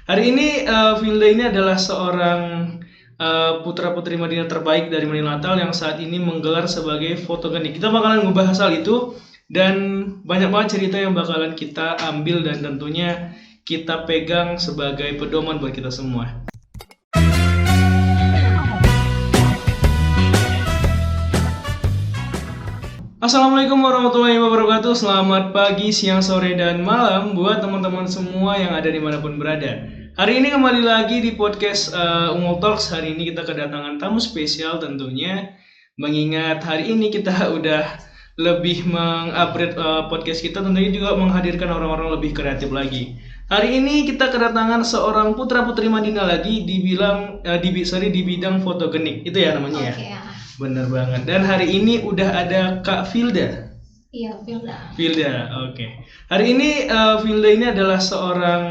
Hari ini Vilda ini adalah seorang putra putri Madinah terbaik dari Madinah Natal yang saat ini menggelar sebagai fotogenik. Kita bakalan ngebahas hal itu dan banyak banget cerita yang bakalan kita ambil dan tentunya kita pegang sebagai pedoman buat kita semua. Assalamualaikum warahmatullahi wabarakatuh. Selamat pagi, siang, sore, dan malam buat teman-teman semua yang ada dimanapun berada. Hari ini kembali lagi di podcast Ungol Talks. Hari ini kita kedatangan tamu spesial tentunya. Mengingat hari ini kita udah lebih mengupgrade podcast kita, tentunya juga menghadirkan orang-orang lebih kreatif lagi. Hari ini kita kedatangan seorang putra putri Madinah lagi di bidang fotogenik. Itu ya namanya ya. Oke, ya. Bener banget. Dan hari ini udah ada Kak Vilda. Iya, Vilda. Vilda, oke. Hari ini Vilda ini adalah seorang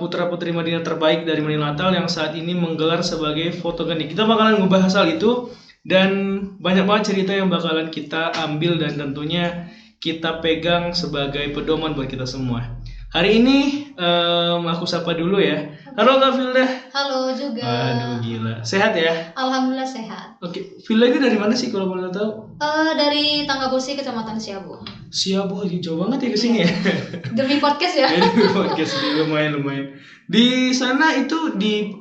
putra putri Madinah terbaik dari Madinah Natal yang saat ini menggelar sebagai fotogenik. Kita bakalan ngebahas hal itu dan banyak banget cerita yang bakalan kita ambil dan tentunya kita pegang sebagai pedoman buat kita semua. Hari ini aku sapa dulu ya. Halo Kak Vilda. Halo juga. Aduh gila. Sehat ya? Alhamdulillah sehat. Oke, Vilda ini dari mana sih kalau boleh tahu? Dari Tanggabosi, Kecamatan Siabu. Siabu lagi jauh banget ya ke sini ya. Demi podcast ya. Ini podcast lumayan. Di sana itu di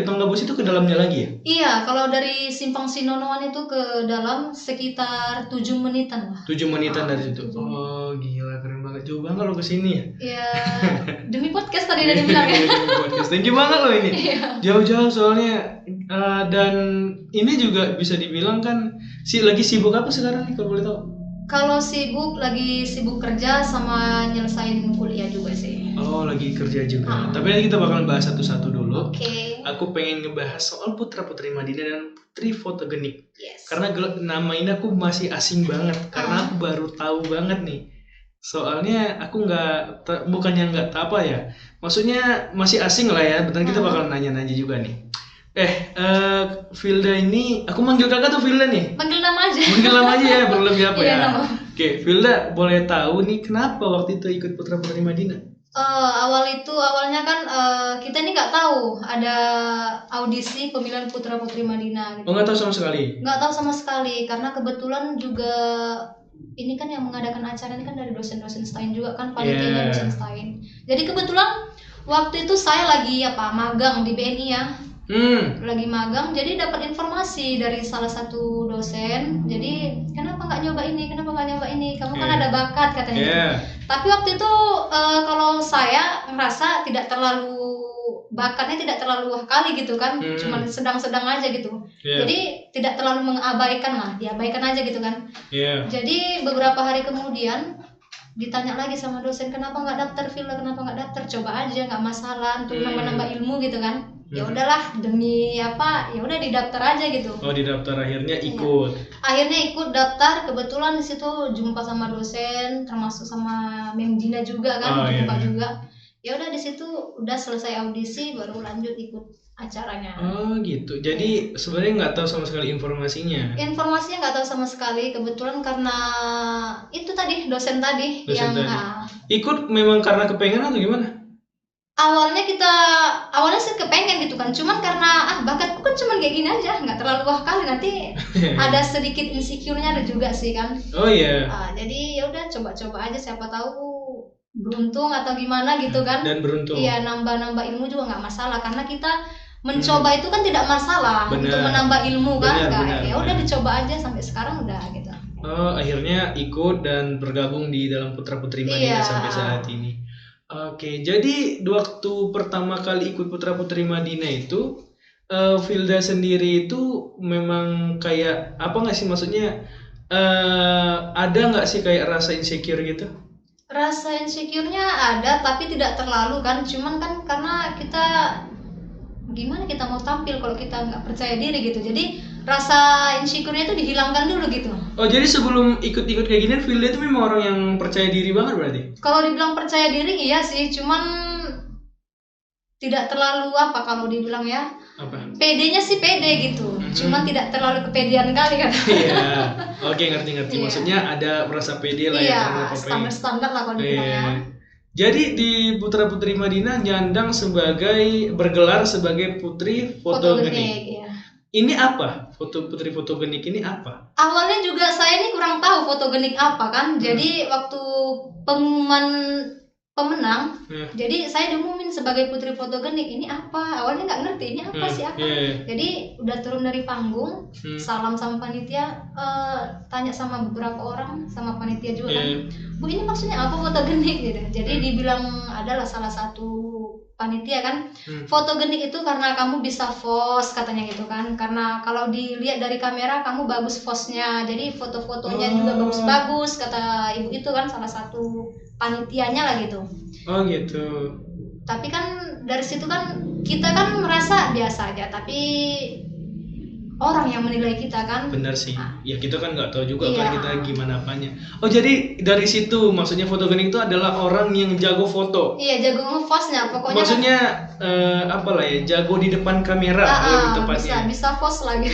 Tanggabosi itu ke dalamnya lagi ya? Iya, kalau dari Simpang Sinonoan itu ke dalam sekitar 7 menitan lah. 7 menitan dari situ. Oh, gila keren banget. Jauh banget lo ke sini ya. Iya, demi podcast tadi udah dibilang ya. Podcast. Thank you banget lo ini. Jauh-jauh soalnya dan ini juga bisa dibilang kan lagi sibuk apa sekarang nih kalau boleh tahu? Kalau sibuk, lagi sibuk kerja sama nyelesain kuliah juga sih. Oh, lagi kerja juga. Tapi nanti kita bakalan bahas satu-satu dulu. Oke. Aku pengen ngebahas soal putra-putri Madinah dan putri fotogenik. Yes. Karena nama ini aku masih asing banget. Karena aku baru tahu banget nih. Soalnya aku bukannya nggak apa ya. Maksudnya masih asing lah ya. Bentar kita bakalan nanya-nanya juga nih. Vilda ini, aku manggil kakak tuh Vilda nih. Panggil nama aja. Manggil nama aja ya, perlu lebih apa Iya, ya. nama. Oke, Vilda boleh tahu nih kenapa waktu itu ikut putra-putri Madinah? Awalnya kan kita ini nggak tahu ada audisi pemilihan putra putri Madinah. Gitu. Oh, nggak tahu sama sekali. Nggak tahu sama sekali karena kebetulan juga ini kan yang mengadakan acara ini kan dari dosen-dosen STAIN juga kan, panitianya dosen STAIN. Jadi kebetulan waktu itu saya lagi magang di BNI ya. Lagi magang, jadi dapat informasi dari salah satu dosen. Jadi kenapa nggak nyoba ini? Kamu kan ada bakat katanya. Tapi waktu itu kalau saya ngerasa bakatnya tidak terlalu wah kali gitu kan, cuman sedang-sedang aja gitu. Jadi tidak terlalu mengabaikan lah, diabaikan aja gitu kan. Jadi beberapa hari kemudian ditanya lagi sama dosen, kenapa nggak daftar Vilda, kenapa nggak daftar, coba aja nggak masalah untuk nambah-nambah ilmu gitu kan. Ya udahlah demi apa, ya udah didaftar aja gitu. Oh, didaftar akhirnya ikut. Akhirnya ikut daftar, kebetulan di situ jumpa sama dosen, termasuk sama Mem Dina juga kan, jumpa juga. Ya udah di situ udah selesai audisi baru lanjut ikut acaranya. Oh gitu. Jadi sebenarnya nggak tahu sama sekali informasinya. Informasinya nggak tahu sama sekali, kebetulan karena itu tadi dosen tadi. Ikut memang karena kepengen atau gimana? Awalnya sih kepengen gitu kan, cuman karena bakatku kan cuman kayak gini aja, nggak terlalu wah kali, nanti ada sedikit insecure-nya ada juga sih kan. Oh iya. Jadi ya udah coba-coba aja, siapa tahu beruntung atau gimana gitu kan. Dan beruntung. Iya, nambah ilmu juga nggak masalah karena kita mencoba itu kan tidak masalah. Bener. Untuk menambah ilmu kan. Ya udah dicoba aja sampai sekarang udah gitu. Oh, akhirnya ikut dan bergabung di dalam Putra Putri Madinah sampai saat ini. Oke, jadi waktu pertama kali ikut Putra Putri Madinah itu Vilda sendiri itu memang kayak apa nggak sih, maksudnya ada nggak sih kayak rasa insecure gitu? Rasa insecure-nya ada tapi tidak terlalu kan, cuman kan karena kita gimana kita mau tampil kalau kita nggak percaya diri gitu, jadi rasa insecure-nya itu dihilangkan dulu gitu. Oh, jadi sebelum ikut-ikut kayak gini Vilda itu memang orang yang percaya diri banget berarti? Kalau dibilang percaya diri iya sih, cuman tidak terlalu kalau dibilang ya. Apa? PD-nya sih pede gitu, cuman tidak terlalu kepedean kali kan. Iya, oke, ngerti. Maksudnya ada merasa pede lah ya. Iya, standar lah kalau dibilang ya. Jadi di Putra Putri Madinah nyandang bergelar sebagai putri fotogenik. Fotogenik ya. Ini apa? Putri fotogenik ini apa? Awalnya juga saya ini kurang tahu fotogenik apa kan. Jadi waktu pengumuman pemenang, jadi saya diumumin sebagai putri fotogenik. Ini apa? Awalnya nggak ngerti ini apa sih apa. Jadi udah turun dari panggung, salam sama panitia, tanya sama beberapa orang, sama panitia juga kan, Bu ini maksudnya apa fotogenik gitu. Jadi dibilang adalah salah satu panitia kan, fotogenik itu karena kamu bisa pose katanya gitu kan, karena kalau dilihat dari kamera kamu bagus pose-nya, jadi foto-fotonya juga bagus-bagus kata ibu itu kan, salah satu panitianya lah gitu. Oh gitu. Tapi kan dari situ kan kita kan merasa biasa aja, tapi orang yang menilai kita kan. Benar sih. Ya kita kan nggak tahu juga kan kita gimana apanya. Oh jadi dari situ maksudnya fotogenik itu adalah orang yang jago foto. Iya, jago nge-pose-nya pokoknya. Maksudnya apalah ya, jago di depan kamera lebih tepatnya. Bisa pose lagi.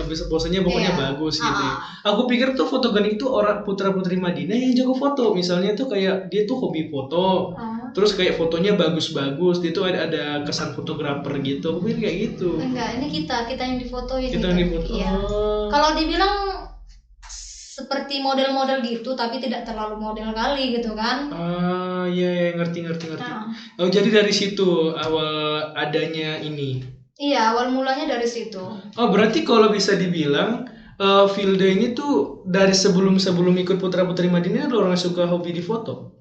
Bisa posenya pokoknya bagus gitu. Aku pikir tuh fotogenik itu orang putra putri Madinah yang jago foto. Misalnya tuh kayak dia tuh hobi foto. Terus kayak fotonya bagus-bagus, dia tuh ada kesan fotografer gitu. Aku pikir kayak gitu. Enggak, ini kita yang difotoin. Kita yang difoto. Iya. Kalau dibilang seperti model-model gitu, tapi tidak terlalu model kali gitu kan. Iya, ngerti. Oh, jadi dari situ awal adanya ini. Iya, awal mulanya dari situ. Oh, berarti kalau bisa dibilang Vilda ini tuh dari sebelum ikut Putra Putri Madinah ada orang yang suka hobi di foto.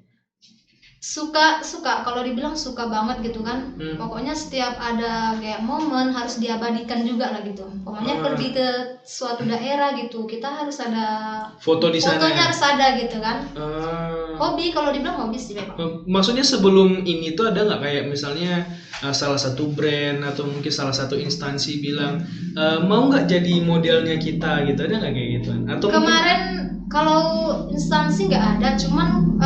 Suka kalau dibilang suka banget gitu kan. Pokoknya setiap ada kayak momen harus diabadikan juga lah gitu. Pokoknya pergi ke suatu daerah gitu, kita harus ada foto di sana. Fotonya harus ada gitu kan. Hobi, kalau dibilang hobi sih memang. Maksudnya sebelum ini tuh ada nggak kayak misalnya salah satu brand atau mungkin salah satu instansi bilang mau nggak jadi modelnya kita gitu, ada nggak kayak gitu? Atau kemarin kalau instansi nggak ada, cuman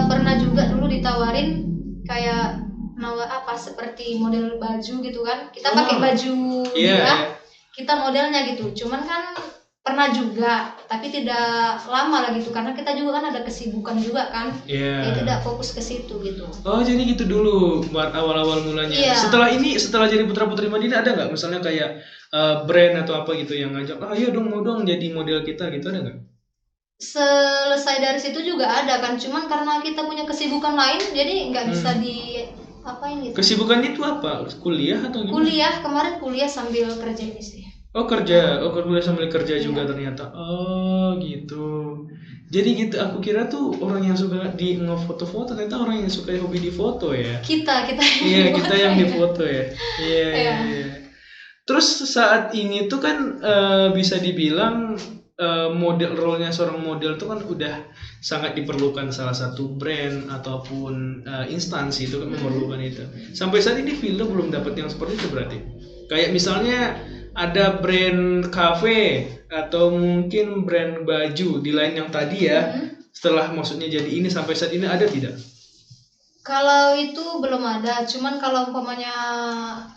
pernah juga dulu ditawarin kayak seperti model baju gitu kan, kita pakai baju kita modelnya gitu, cuman kan pernah juga tapi tidak lama lah gitu, karena kita juga kan ada kesibukan juga kan, tidak fokus ke situ gitu. Oh jadi gitu dulu awal mulanya. Setelah jadi Putra Putri Madinah ada nggak misalnya kayak brand atau apa gitu yang ngajak, ayo dong mau dong jadi model kita gitu, ada nggak? Selesai dari situ juga ada kan, cuman karena kita punya kesibukan lain jadi nggak bisa apain gitu. Kesibukannya itu apa? Kuliah atau gimana? Kemarin kuliah sambil kerja ini sih. Oh kerja, kuliah sambil kerja juga ternyata. Oh gitu. Jadi gitu, aku kira tuh orang yang suka di ngefoto-foto, ternyata orang yang suka hobi di foto ya. Kita Iya, kita yang di foto ya. Iya. Terus saat ini tuh kan bisa dibilang role-nya seorang model itu kan udah sangat diperlukan, salah satu brand ataupun instansi itu kan memerlukan itu. Sampai saat ini Vilda belum dapat yang seperti itu berarti. Kayak misalnya ada brand cafe atau mungkin brand baju di lain yang tadi ya. Setelah maksudnya jadi ini sampai saat ini ada tidak? Kalau itu belum ada, cuman kalau umpamanya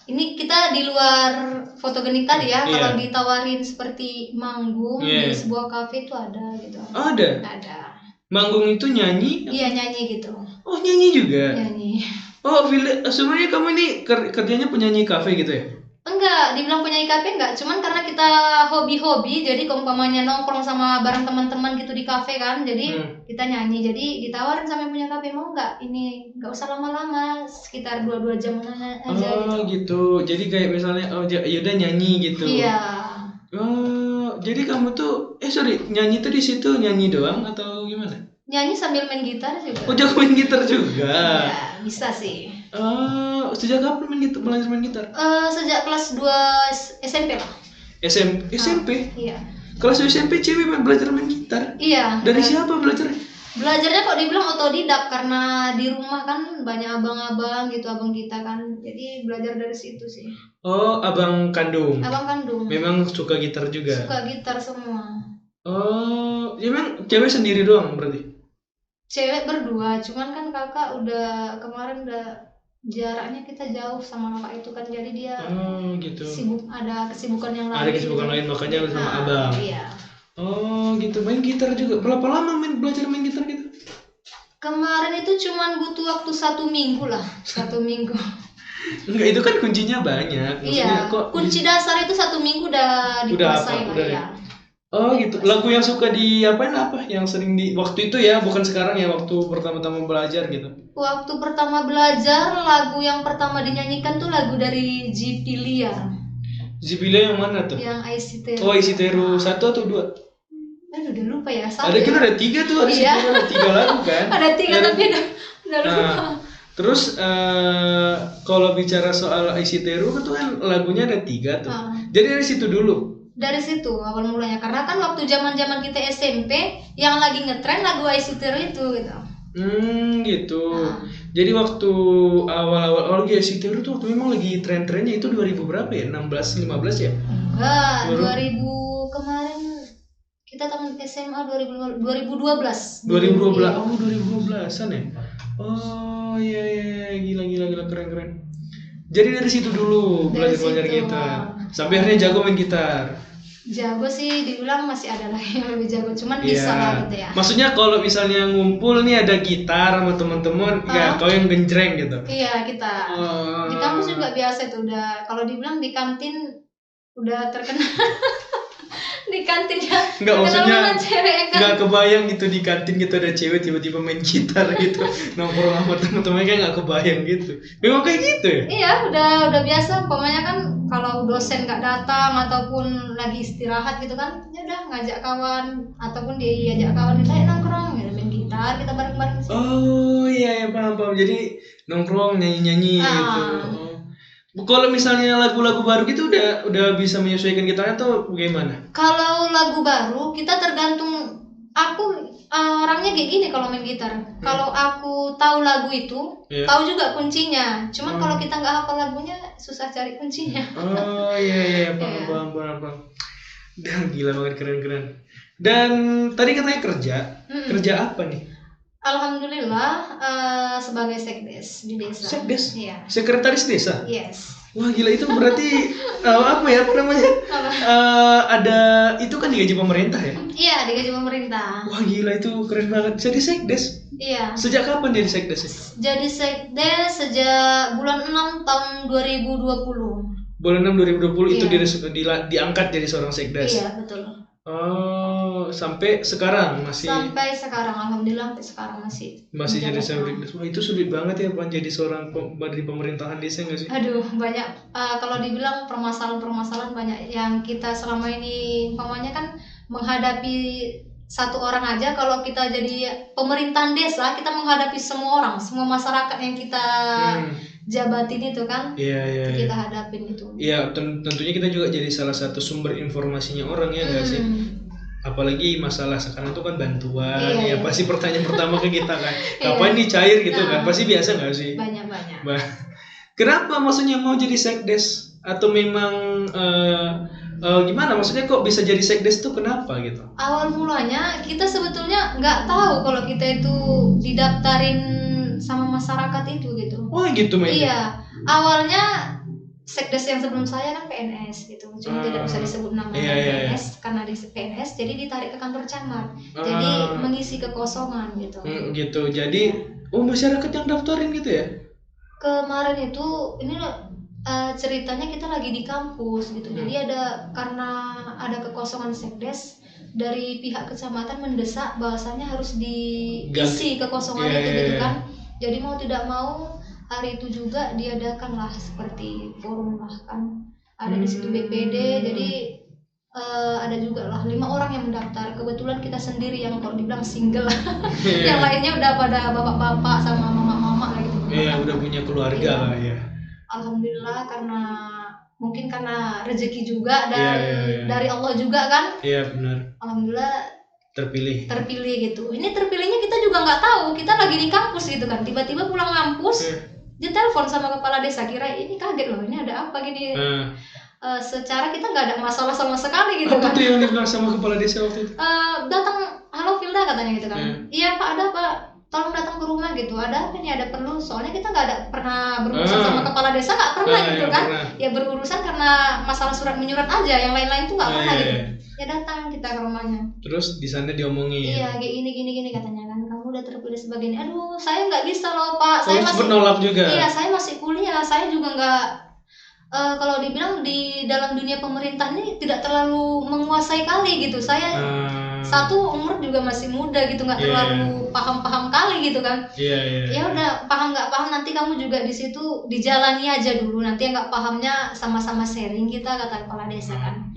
ini kita di luar fotogenik tadi ya, kalau ditawarin seperti manggung di sebuah kafe itu ada gitu. Oh, ada? Ada. Manggung itu nyanyi? Iya, nyanyi gitu. Oh, nyanyi juga? Nyanyi. Oh, sebenarnya kamu ini kerjanya penyanyi kafe gitu ya? Enggak, dibilang penyanyi kafe enggak, cuman karena kita hobi-hobi, jadi umpamanya nongkrong sama bareng teman-teman gitu di kafe kan, jadi kita nyanyi, jadi ditawarin sama yang punya kafe, mau nggak ini nggak usah lama-lama, sekitar 2 jam aja gitu. Jadi kayak misalnya yaudah nyanyi gitu. Iya. Oh, jadi kamu tuh nyanyi tuh di situ nyanyi doang atau gimana? Nyanyi sambil main gitar juga. Oh, jago main gitar juga. Iya, bisa sih. Sejak kapan belajar main gitar? Sejak kelas 2 SMP lah. SMP? Iya. Kelas 2 SMP cewek belajar main gitar? Iya. Dari siapa belajarnya? Belajarnya kok dibilang otodidak, karena di rumah kan banyak abang-abang gitu, abang kita kan, jadi belajar dari situ sih. Oh, abang kandung? Abang kandung. Memang suka gitar juga? Suka gitar semua. Oh, ya memang cewek sendiri doang berarti? Cewek berdua, cuman kan kakak kemarin jaraknya kita jauh sama kakak itu kan, jadi dia gitu. ada kesibukan yang lain. Ada kesibukan lain makanya sama abang. Iya. Oh gitu, main gitar juga. Berapa lama belajar main gitar gitu? Kemarin itu cuman butuh waktu 1 minggu lah, 1 minggu. Enggak, itu kan kuncinya banyak. Maksudnya Iya, kok kunci dasar itu 1 minggu udah dikuasai lah udah ya. Oh gitu. Lagu yang suka diapain apa? Yang sering di waktu itu ya, bukan sekarang ya, waktu pertama-tama belajar gitu. Waktu pertama belajar, lagu yang pertama dinyanyikan tuh lagu dari Jipilia, Zibilia yang mana tuh? yang ICT. Oh, isi Teru 1 atau 2? Aduh, udah lupa ya. Satu Ada ya. kan ada 3 tuh, ada Iya. ada 3 lagu kan? Ada 3 Ya, tapi udah lupa. Nah, terus kalau bicara soal isi Teru itu kan lagunya ada 3 tuh. Jadi dari situ dulu. Dari situ awal mulanya, karena kan waktu zaman kita SMP yang lagi ngetren lagu ICT itu gitu. Gitu. Jadi waktu awal-awal isi Teru tuh waktu memang lagi tren-trennya itu 2000 berapa ya? 16 15 ya? Enggak, 2000 kemarin kita tahun SMA 2012. 2012. Oh, 2012-an ya? Oh, iya, gila keren. Jadi dari situ dulu belajar gitar. Sampai akhirnya jago main gitar. Jago sih dibilang masih ada lah yang lebih jago, cuman bisa lah gitu ya. Maksudnya kalau misalnya ngumpul nih ada gitar sama teman-teman, ya kau yang genjreng gitu. Iya, kita. Di kampus juga biasa itu udah, kalau dibilang di kantin udah terkenal. Di kantinnya nggak, maksudnya kan? nggak kebayang gitu di kantin gitu ada cewek tiba-tiba main gitar gitu nongkrong sama teman-teman, kayak nggak kebayang gitu. Memang kayak gitu ya? Iya, udah biasa. Pokoknya kan kalau dosen nggak datang ataupun lagi istirahat gitu kan, ya udah ngajak kawan ataupun diajak kawan kita nongkrong ya, main gitar kita bareng-bareng sih. Oh iya, paham. Jadi nongkrong nyanyi gitu. Kalau misalnya lagu-lagu baru gitu udah bisa menyesuaikan gitarnya atau bagaimana? Kalau lagu baru kita tergantung. Aku orangnya kayak gini kalau main gitar. Kalau aku tahu lagu itu, tahu juga kuncinya. Cuman kalau kita nggak hafal lagunya, susah cari kuncinya. Oh iya, paham. Dan gila banget, keren. Dan tadi katanya kerja apa nih? Alhamdulillah sebagai sekdes di desa. Sekdes? Iya. Sekretaris desa? Yes. Wah gila, itu berarti apa namanya? Ada itu kan digaji pemerintah ya? Iya, digaji pemerintah. Wah gila, itu keren banget. Jadi sekdes? Iya. Sejak kapan jadi sekdes? Jadi sekdes sejak bulan 6 tahun 2020. Bulan 6 2020 itu diangkat jadi seorang sekdes. Iya, betul. Oh, sampai sekarang masih? Sampai sekarang, alhamdulillah sampai sekarang masih jadi sekdes. Wah, itu sulit banget ya jadi seorang di pemerintahan desa nggak sih? Aduh, banyak kalau dibilang permasalahan banyak yang kita selama ini umpamanya kan menghadapi satu orang aja. Kalau kita jadi pemerintahan desa, kita menghadapi semua orang, semua masyarakat yang kita jabatin itu kan. Iya. Kita hadapin itu. Iya, tentunya kita juga jadi salah satu sumber informasinya orang ya nggak sih? Apalagi masalah sekarang itu kan bantuan, ya pasti pertanyaan pertama ke kita kan, kapan nih cair gitu kan, pasti biasa nggak sih? Banyak. Kenapa maksudnya mau jadi sekdes? Atau memang gimana? Maksudnya kok bisa jadi sekdes tuh kenapa gitu? Awal mulanya kita sebetulnya nggak tahu kalau kita itu didaftarin sama masyarakat itu gitu. Oh gitu mainnya? Iya, awalnya sekdes yang sebelum saya kan PNS gitu, cuma tidak bisa disebut namanya PNS karena di PNS jadi ditarik ke kantor camat, jadi mengisi kekosongan gitu. Gitu, jadi masyarakat yang daftarin gitu ya? Kemarin itu ini ceritanya kita lagi di kampus gitu, jadi karena ada kekosongan sekdes dari pihak kecamatan mendesak bahwasanya harus diisi kekosongan itu gitu kan. Jadi mau tidak mau hari itu juga diadakanlah seperti forum lah kan, ada di situ BPD, jadi ada juga lah 5 orang yang mendaftar. Kebetulan kita sendiri yang kalau dibilang single, yang lainnya udah pada bapak-bapak sama mama-mama lah gitu. Iya, udah punya keluarga lah ya. Alhamdulillah, mungkin karena rezeki juga dan dari Allah juga kan. Iya benar. Alhamdulillah terpilih gitu. Ini terpilihnya kita juga nggak tahu, kita lagi di kampus gitu kan, tiba-tiba pulang kampus ditelepon sama kepala desa, kira ini kaget loh, ini ada apa gini. Secara kita nggak ada masalah sama sekali gitu. Apa kan. tuh yang dibilang sama kepala desa waktu itu? Datang, halo Filda katanya gitu kan. Iya Pak, ada Pak, tolong datang ke rumah gitu, ada apa nih, ada perlu, soalnya kita nggak ada pernah berurusan sama kepala desa, nggak pernah gitu kan. Ya berurusan karena masalah surat menyurat aja, yang lain-lain tuh nggak pernah gitu. Ya datang kita ke rumahnya. Terus di sana diomongin. Iya, kayak gini katanya kan, kamu udah terpilih sebagai ini. Aduh, saya nggak bisa loh Pak, saya masih nolak juga. Iya, saya masih kuliah, saya juga nggak kalau dibilang di dalam dunia pemerintah ini tidak terlalu menguasai kali gitu. Saya satu umur juga masih muda gitu, nggak terlalu paham kali gitu kan. Ya udah, paham nggak paham nanti kamu juga di situ dijalani aja dulu, nanti yang nggak pahamnya sama-sama sharing kita, kata kepala desa kan.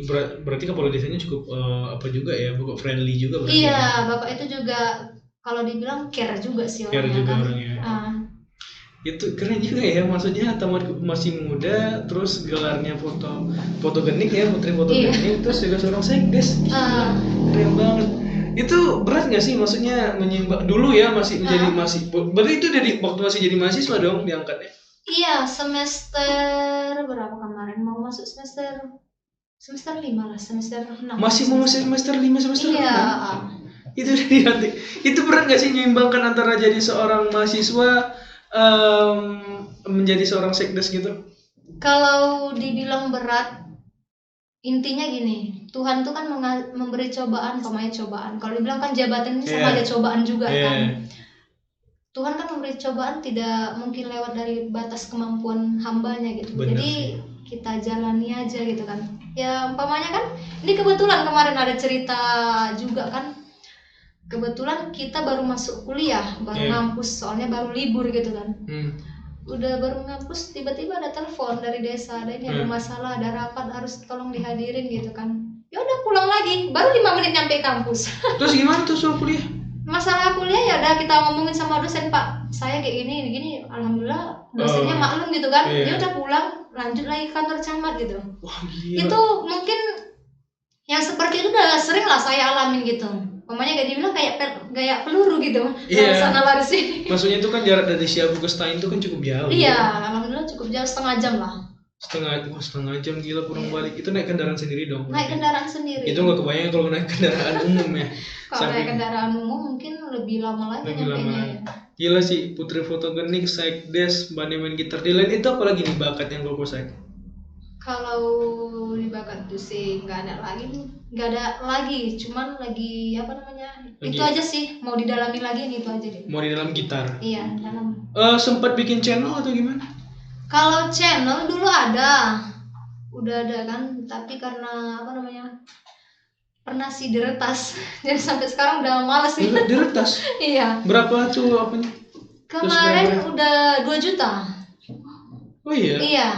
Berarti kepala desanya cukup apa juga ya, cukup friendly juga berarti. Iya, bapak itu juga kalau dibilang care juga sih orangnya. Care juga kan. Orangnya. Itu keren juga ya, maksudnya tamat masih muda, terus gelarnya fotogenik ya, putri fotogenik, terus juga seorang sekdes. Keren banget. Itu berat nggak sih, maksudnya menyeimbang dulu ya, masih menjadi berarti itu dari waktu masih jadi mahasiswa dong diangkatnya? Iya, semester berapa kemarin, mau masuk semester 5 lah, semester 6. Masih mau semester 5, semester 6? Iya. Itu berat nggak sih menyeimbangkan antara jadi seorang mahasiswa menjadi seorang sekdes gitu? Kalau dibilang berat, intinya gini, Tuhan tuh kan memberi cobaan, cobaan. Kalau dibilang kan jabatan ini sama ada cobaan juga kan. Tuhan kan memberi cobaan tidak mungkin lewat dari batas kemampuan hambanya gitu. Benar. Jadi kita jalani aja gitu kan. Ya umpamanya kan, ini kebetulan kemarin ada cerita juga kan. Kebetulan kita baru masuk kuliah, baru ngampus, soalnya baru libur gitu kan. Udah baru ngampus, tiba-tiba ada telepon dari desa, ada masalah, ada rapat harus tolong dihadirin gitu kan. Ya udah pulang lagi, baru 5 menit nyampe kampus. Terus gimana tuh soal kuliah? Masalah kuliah ya udah kita ngomongin sama dosen, Pak, saya kayak gini, alhamdulillah dosennya maklum gitu kan. Dia udah pulang, lanjut lagi ke kantor camat gitu. Wah, gila. Itu mungkin yang seperti itu udah sering lah saya alamin gitu. Mamanya gak dibilang kayak peluru gitu, lari sana lari sini. Maksudnya itu kan jarak dari Siabu ke Stein itu kan cukup jauh. Iya, alhamdulillah cukup jauh, setengah jam lah. Setengah jam, gila, pulang balik. Itu naik kendaraan sendiri dong? Naik kendaraan sendiri. Itu nggak kebayang kalau naik kendaraan umum ya. Kalau naik kendaraan umum mungkin lebih lama lagi nyampainya ya. Gila sih, putri fotogenik, sekdes, banding main gitar. Di lain itu apa lagi nih bakat yang lo kuasai? Kalau di bakat itu sih nggak ada lagi, cuman lagi apa namanya, itu aja sih, mau didalami lagi yang itu aja deh. Mau di dalam gitar? Iya, dalam. Sempat bikin channel atau gimana? Kalau channel dulu udah ada kan, tapi karena apa namanya, pernah sih diretas, jadi sampai sekarang udah males sih. Diretas? Iya. Berapa tuh apanya? Kemarin udah 2 juta. Oh iya? Iya.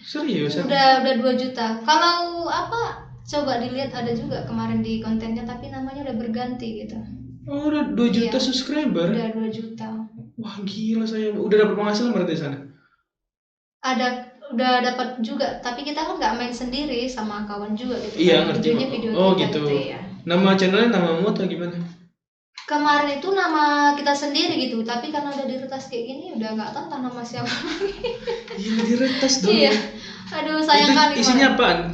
Serius? Udah 2 juta. Kalau apa, coba dilihat, ada juga kemarin di kontennya, tapi namanya udah berganti gitu. Oh, udah 2 juta subscriber? Udah 2 juta. Wah, gila, saya udah dapat penghasilan berarti sana? Udah dapat juga, tapi kita kan nggak main sendiri, sama kawan juga gitu. Iya, ngerti. Video gitu. Ya. Nama channelnya namamu atau gimana? Kemarin itu nama kita sendiri gitu, tapi karena udah diretas kayak gini, udah nggak tahu nama siapa lagi. Iya, diretas dong. Iya. Aduh, sayang kali. Isinya apaan?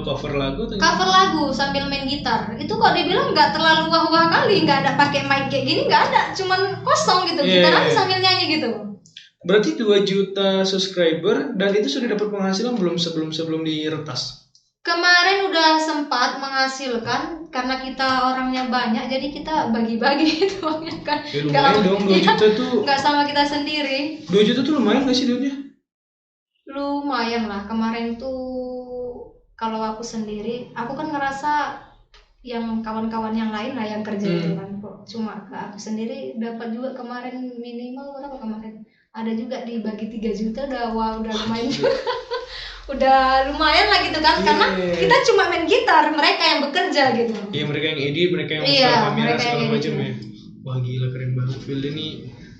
Cover lagu atau cover lagu sambil main gitar. Itu kok dibilang nggak terlalu wah-wah kali, nggak ada pakai mic kayak gini, nggak ada, cuman kosong gitu. Gitar aja sambil nyanyi gitu. Berarti 2 juta subscriber, dan itu sudah dapat penghasilan belum sebelum diretas? Kemarin udah sempat menghasilkan, karena kita orangnya banyak, jadi kita bagi-bagi itu uangnya kan. Ya lumayan dong, 2 juta tuh. Nggak sama kita sendiri. 2 juta tuh lumayan nggak sih duitnya? Lumayan lah, kemarin tuh kalau aku sendiri, aku kan ngerasa yang kawan-kawan yang lain lah yang kerja itu kan, kok cuma ke aku sendiri dapat juga kemarin minimal berapa kemarin? Ada juga dibagi 3 juta, udah lumayan. Udah lumayan lah gitu kan, karena kita cuma main gitar, mereka yang bekerja gitu. Iya, mereka yang edit, mereka yang install kamera segala macam ya. Wah, gila, keren banget Phil ini.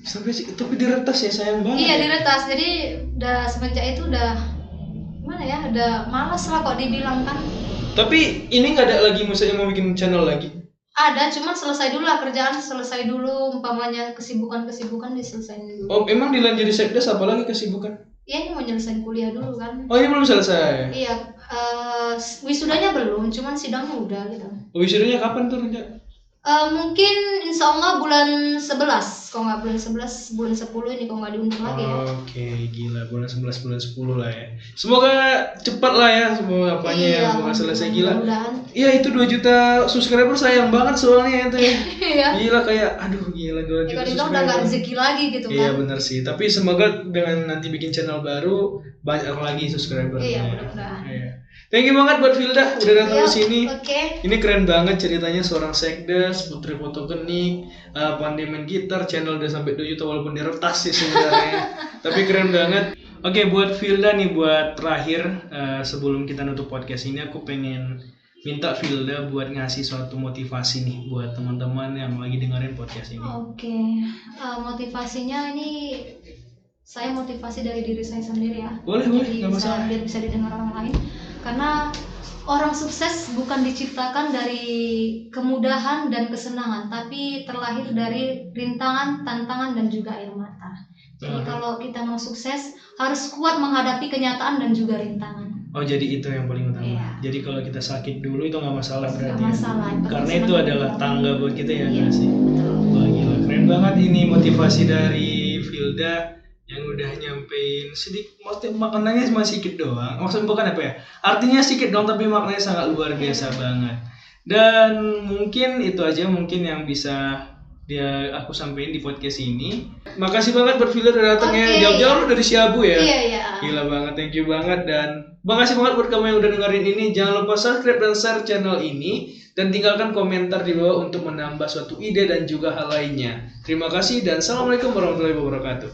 Sampai sih, tapi diretas ya, sayang banget. Iya, diretas. Jadi udah semenjak itu udah gimana ya, udah malas lah kok dibilang kan. Tapi ini nggak ada lagi misalnya mau bikin channel lagi? Ada, cuman selesai dulu lah, kerjaan selesai dulu, umpamanya kesibukan diselesain dulu. Oh, emang dilanjut jadi sekdes apalagi kesibukan? Iya, ini mau nyelesain kuliah dulu kan. Oh, ini belum selesai? Iya, wisudanya belum, cuman sidangnya udah gitu. Wisudanya kapan tuh rencana? Mungkin insya Allah bulan 11, kalau nggak bulan 11, bulan 10 ini kalau nggak diundur lagi ya. Oke, gila, bulan 11, bulan 10 lah ya. Semoga cepat lah ya, semua apanya ya, semoga selesai, gila. Iya itu 2 juta subscriber sayang banget soalnya itu ya. Iya. Gila kayak aduh gila 2 Ya juta kalau dibilang udah gak subscriber. rezeki lagi gitu kan. Iya benar sih. Tapi semoga dengan nanti bikin channel baru banyak lagi subscribernya. Iya, mudah-mudahan. Iya. Thank you banget buat Vilda udah datang Iya, ke sini. Oke. Ini keren banget ceritanya seorang sekdes, putri fotogenik, pandai main gitar, channel udah sampai 2 juta walaupun diretas sih sebenarnya. Tapi keren banget. Oke, buat Vilda nih buat terakhir sebelum kita nutup podcast ini aku pengen minta Vilda buat ngasih suatu motivasi nih buat teman-teman yang lagi dengerin podcast ini. Oke. Motivasinya ini saya motivasi dari diri saya sendiri ya. Boleh, Jadi nggak masalah. biar bisa didengar orang lain. Karena orang sukses bukan diciptakan dari kemudahan dan kesenangan, tapi terlahir dari rintangan, tantangan, dan juga air mata. Jadi kalau kita mau sukses harus kuat menghadapi kenyataan dan juga rintangan. Oh jadi itu yang paling utama. Iya. Jadi kalau kita sakit dulu itu nggak masalah Nggak berarti. masalah, yang penting Karena senang itu dan adalah senang. tangga buat kita ya Iya, nggak sih. betul. Wah gila keren banget ini motivasi dari Vilda yang udah nyampein sedikit. Maksudnya makanannya masih sedikit doang. Maksudnya bukan apa ya? Artinya sedikit doang tapi maknanya sangat luar biasa banget. Dan mungkin itu aja mungkin yang bisa aku sampaikan di podcast ini. Makasih banget buat Vilda udah datang ya. Oke. Jauh-jauh dari Siabu ya. Iya, iya. Gila banget, thank you banget dan makasih banget buat kamu yang udah dengerin ini. Jangan lupa subscribe dan share channel ini dan tinggalkan komentar di bawah untuk menambah suatu ide dan juga hal lainnya. Terima kasih dan assalamualaikum warahmatullahi wabarakatuh.